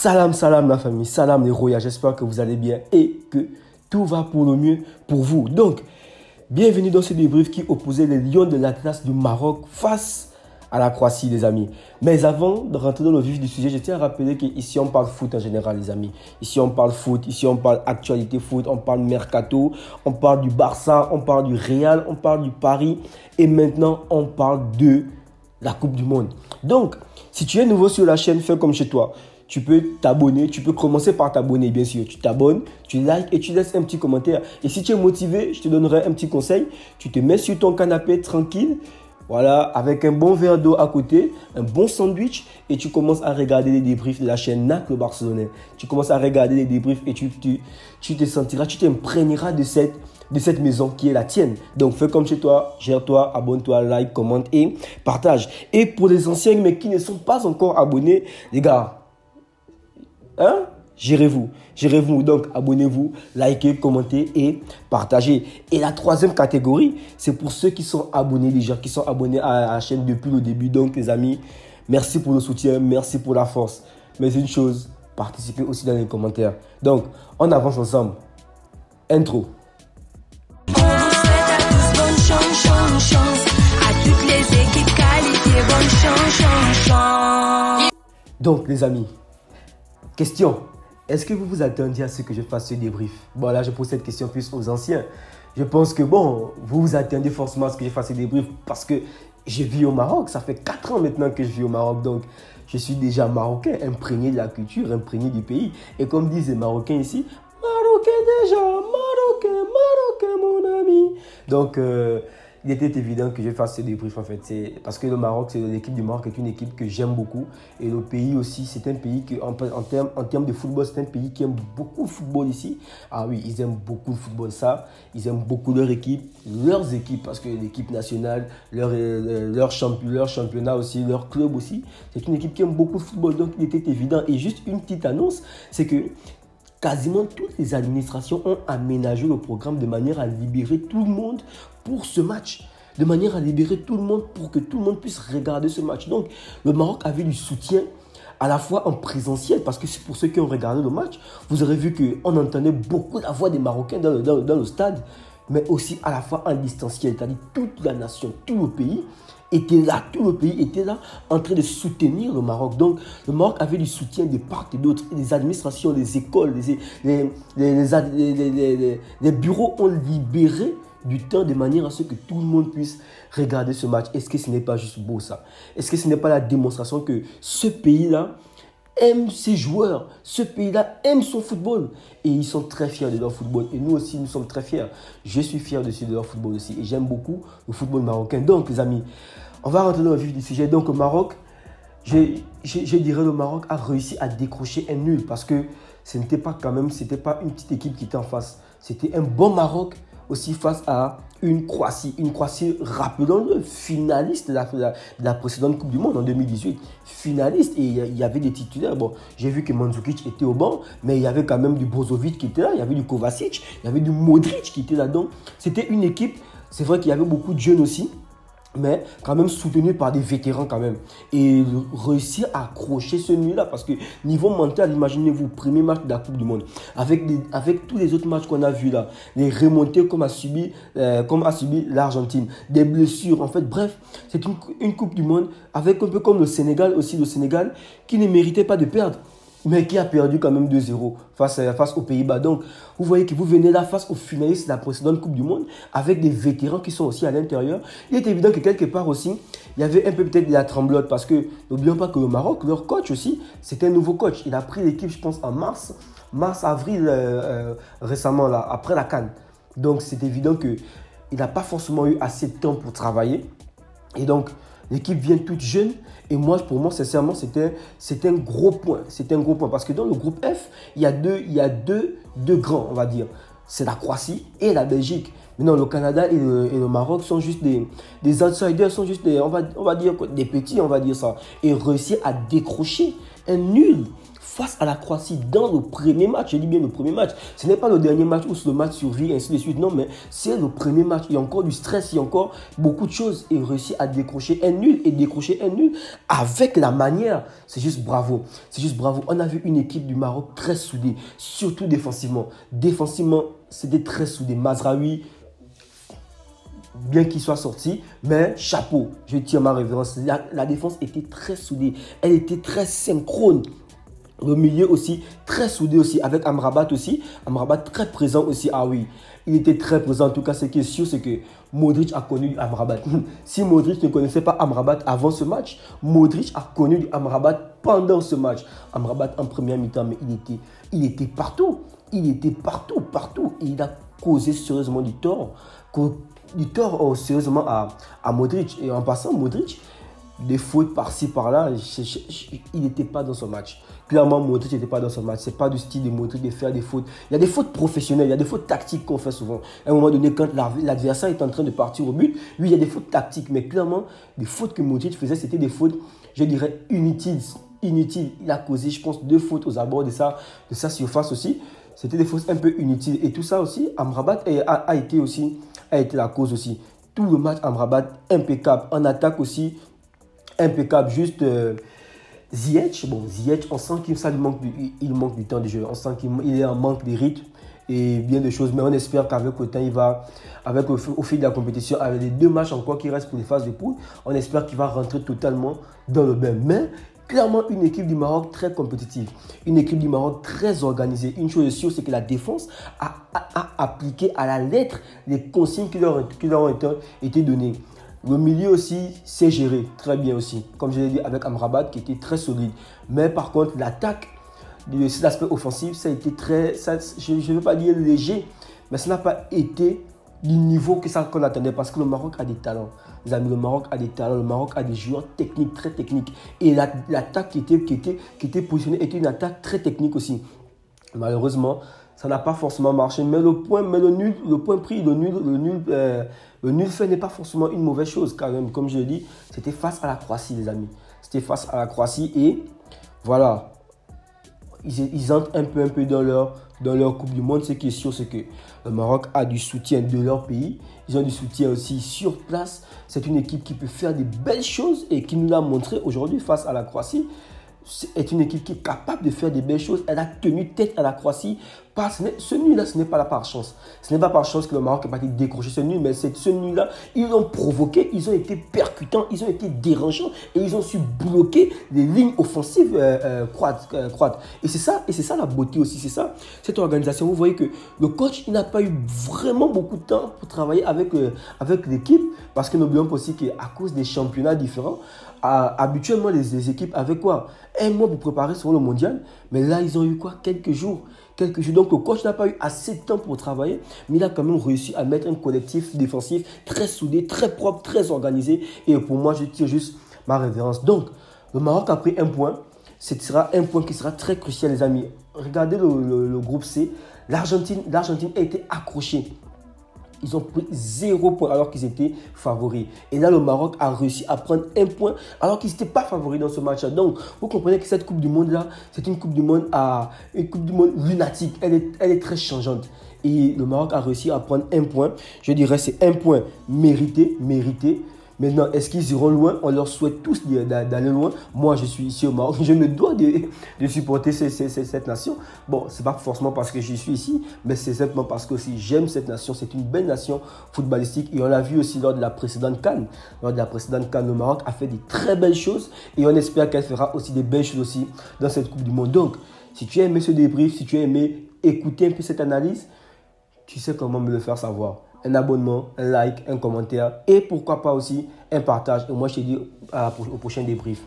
Salam la famille, salam les royas, j'espère que vous allez bien et que tout va pour le mieux pour vous. Donc, bienvenue dans ce débrief qui opposait les Lions de l'Atlas du Maroc face à la Croatie les amis. Mais avant de rentrer dans le vif du sujet, je tiens à rappeler qu'ici on parle foot en général les amis. Ici on parle foot, ici on parle actualité foot, on parle mercato, on parle du Barça, on parle du Real, on parle du Paris et maintenant on parle de la Coupe du Monde. Donc, si tu es nouveau sur la chaîne, fais comme chez toi. Tu peux t'abonner, tu peux commencer par t'abonner bien sûr. Tu t'abonnes, tu likes et tu laisses un petit commentaire. Et si tu es motivé, je te donnerai un petit conseil. Tu te mets sur ton canapé tranquille, voilà, avec un bon verre d'eau à côté, un bon sandwich et tu commences à regarder les débriefs de la chaîne NAC le Barcelonais. Tu commences à regarder les débriefs et tu te sentiras, tu t'imprégneras de cette maison qui est la tienne. Donc fais comme chez toi, gère-toi, abonne-toi, like, commente et partage. Et pour les anciens mais qui ne sont pas encore abonnés, les gars, hein? Gérez-vous, donc abonnez-vous, likez, commentez et partagez. Et la troisième catégorie, c'est pour ceux qui sont abonnés déjà, qui sont abonnés à la chaîne depuis le début. Donc les amis, merci pour le soutien, merci pour la force. Mais une chose, participez aussi dans les commentaires. Donc, on avance ensemble. Intro. On vous souhaite à tous bonne chance, à toutes les équipes qualifiées, bonne chance. Donc les amis, question. Est-ce que vous vous attendiez à ce que je fasse ce débrief? Bon, là, je pose cette question plus aux anciens. Je pense que, bon, vous vous attendez forcément à ce que je fasse ce débrief parce que je vis au Maroc. Ça fait 4 ans maintenant que je vis au Maroc. Donc, je suis déjà marocain, imprégné de la culture, imprégné du pays. Et comme disent les Marocains ici, Marocain déjà, Marocain, mon ami. Donc, il était évident que je fasse ce débrief en fait. Parce que le Maroc, l'équipe du Maroc est une équipe que j'aime beaucoup. Et le pays aussi, c'est un pays qui, en termes de football, c'est un pays qui aime beaucoup le football ici. Ah oui, ils aiment beaucoup le football, ça. Ils aiment beaucoup leurs équipes, parce que l'équipe nationale, leur championnat aussi, leur club aussi, c'est une équipe qui aime beaucoup le football. Donc, il était évident. Et juste une petite annonce, c'est que quasiment toutes les administrations ont aménagé le programme de manière à libérer tout le monde pour ce match. De manière à libérer tout le monde pour que tout le monde puisse regarder ce match. Donc, le Maroc avait du soutien à la fois en présentiel, parce que c'est pour ceux qui ont regardé le match, vous aurez vu qu'on entendait beaucoup la voix des Marocains dans le stade, mais aussi à la fois en distanciel, c'est-à-dire toute la nation, tout le pays était là, tout le pays était là en train de soutenir le Maroc. Donc, le Maroc avait du soutien de part et d'autre. Les administrations, les écoles, les bureaux ont libéré du temps de manière à ce que tout le monde puisse regarder ce match. Est-ce que ce n'est pas juste beau ça? Est-ce que ce n'est pas la démonstration que ce pays-là aime ses joueurs, ce pays-là aime son football et ils sont très fiers de leur football et nous aussi nous sommes très fiers. Je suis fier de leur football aussi et j'aime beaucoup le football marocain. Donc les amis, on va rentrer dans le vif du sujet. Donc le Maroc, je dirais le Maroc a réussi à décrocher un nul parce que c'était pas une petite équipe qui était en face. C'était un bon Maroc aussi face à une Croatie, rappelons-le, finaliste de la précédente Coupe du Monde en 2018. Finaliste, et il y avait des titulaires. Bon, j'ai vu que Mandzukic était au banc, mais il y avait quand même du Brozovic qui était là, il y avait du Kovacic, il y avait du Modric qui était là. Donc, c'était une équipe, c'est vrai qu'il y avait beaucoup de jeunes aussi, mais quand même soutenu par des vétérans quand même. Et réussir à accrocher ce nul-là, parce que niveau mental, imaginez-vous, premier match de la Coupe du Monde, avec tous les autres matchs qu'on a vus là, les remontées comme a subi l'Argentine, des blessures, en fait, bref, c'est une Coupe du Monde, avec un peu comme le Sénégal aussi, le Sénégal qui ne méritait pas de perdre, mais qui a perdu quand même 2-0 face aux Pays-Bas. Donc, vous voyez que vous venez là face aux finalistes de la précédente Coupe du Monde avec des vétérans qui sont aussi à l'intérieur. Il est évident que quelque part aussi, il y avait un peu peut-être de la tremblote parce que n'oublions pas que le Maroc, leur coach aussi, c'est un nouveau coach. Il a pris l'équipe, je pense, en mars-avril récemment, là, après la CAN. Donc, c'est évident qu'il n'a pas forcément eu assez de temps pour travailler. Et donc, l'équipe vient toute jeune et pour moi, sincèrement, c'est un gros point. C'est un gros point parce que dans le groupe F, il y a deux grands, on va dire. C'est la Croatie et la Belgique. Maintenant, le Canada et le Maroc sont juste des outsiders, sont juste on va dire des petits, on va dire ça. Et réussir à décrocher Un nul face à la Croatie dans le premier match. Je dis bien le premier match. Ce n'est pas le dernier match où le match survit, ainsi de suite. Non, mais c'est le premier match. Il y a encore du stress, il y a encore beaucoup de choses. Et réussir à décrocher un nul et décrocher un nul avec la manière. C'est juste bravo. C'est juste bravo. On a vu une équipe du Maroc très soudée, surtout défensivement. Défensivement, c'était très soudé. Mazraoui, bien qu'il soit sorti, mais chapeau, je tire ma révérence. La défense était très soudée, elle était très synchrone. Le milieu aussi, très soudé aussi, avec Amrabat aussi. Amrabat très présent aussi, ah oui, il était très présent. En tout cas, ce qui est sûr, c'est que Modric a connu Amrabat. Si Modric ne connaissait pas Amrabat avant ce match, Modric a connu Amrabat pendant ce match. Amrabat en première mi-temps, mais il était partout. Il était partout. Et il a causé sérieusement du tort. Sérieusement à Modric. Et en passant, Modric, des fautes par-ci, par-là, il n'était pas dans son match. Clairement, Modric n'était pas dans son match. Ce n'est pas du style de Modric de faire des fautes. Il y a des fautes professionnelles, il y a des fautes tactiques qu'on fait souvent. À un moment donné, quand l'adversaire est en train de partir au but, lui, il y a des fautes tactiques. Mais clairement, les fautes que Modric faisait, c'était des fautes, je dirais, inutiles. Il a causé, je pense, 2 fautes aux abords de sa surface aussi. C'était des fautes un peu inutiles. Et tout ça aussi, Amrabat a été la cause aussi. Tout le match, Amrabat, impeccable. En attaque aussi, impeccable. Juste Ziyech, on sent qu'il manque du temps de jeu. On sent qu'il est en manque de rythme et bien de choses. Mais on espère qu'avec le temps, au fil de la compétition, avec les 2 matchs encore qui restent pour les phases de poule, on espère qu'il va rentrer totalement dans le bain. Mais clairement, une équipe du Maroc très compétitive, une équipe du Maroc très organisée. Une chose est sûre, c'est que la défense a appliqué à la lettre les consignes qui leur ont été données. Le milieu aussi s'est géré très bien aussi, comme je l'ai dit avec Amrabat qui était très solide. Mais par contre, l'attaque, cet aspect offensif, ça a été je ne veux pas dire léger, mais ça n'a pas été du niveau qu'on attendait parce que le Maroc a des talents. Les amis, le Maroc a des talents, le Maroc a des joueurs techniques, très techniques. Et l'attaque qui était positionnée était une attaque très technique aussi. Malheureusement, ça n'a pas forcément marché. Mais le point pris, le nul fait n'est pas forcément une mauvaise chose. Car même, comme je l'ai dit, c'était face à la Croatie, les amis. C'était face à la Croatie et voilà. Ils entrent un peu dans leur Coupe du Monde. Ce qui est sûr, c'est que le Maroc a du soutien de leur pays. Ils ont du soutien aussi sur place. C'est une équipe qui peut faire des belles choses et qui nous l'a montré aujourd'hui face à la Croatie. C'est une équipe qui est capable de faire des belles choses. Elle a tenu tête à la Croatie. Ce nul-là, ce n'est pas là par chance. Ce n'est pas par chance que le Maroc a pas décroché ce nul, mais ce nul-là, ils l'ont provoqué, ils ont été percutants, ils ont été dérangeants et ils ont su bloquer les lignes offensives croates. Et c'est ça la beauté aussi, c'est ça cette organisation. Vous voyez que le coach, il n'a pas eu vraiment beaucoup de temps pour travailler avec l'équipe parce que n'oublions pas aussi qu'à cause des championnats différents, habituellement les équipes avaient quoi? Un mois pour préparer sur le mondial, mais là ils ont eu quoi? Quelques jours. Donc le coach n'a pas eu assez de temps pour travailler, mais il a quand même réussi à mettre un collectif défensif très soudé, très propre, très organisé. Et pour moi, je tire juste ma révérence. Donc, le Maroc a pris un point. Ce sera un point qui sera très crucial, les amis. Regardez le groupe C. L'Argentine a été accrochée. Ils ont pris 0 point alors qu'ils étaient favoris. Et là, le Maroc a réussi à prendre un point alors qu'ils n'étaient pas favoris dans ce match-là. Donc, vous comprenez que cette Coupe du Monde-là, c'est une Coupe du Monde lunatique. Elle est très changeante. Et le Maroc a réussi à prendre un point. Je dirais c'est un point mérité. Maintenant, est-ce qu'ils iront loin? On leur souhaite tous d'aller loin. Moi, je suis ici au Maroc. Je me dois de supporter cette nation. Bon, ce n'est pas forcément parce que je suis ici, mais c'est simplement parce que aussi j'aime cette nation. C'est une belle nation footballistique. Et on l'a vu aussi lors de la précédente CAN. Lors de la précédente CAN, le Maroc a fait des très belles choses. Et on espère qu'elle fera aussi des belles choses aussi dans cette Coupe du Monde. Donc, si tu as aimé ce débrief, si tu as aimé écouter un peu cette analyse, tu sais comment me le faire savoir. Un abonnement, un like, un commentaire et pourquoi pas aussi un partage. Et moi, je te dis au prochain débrief.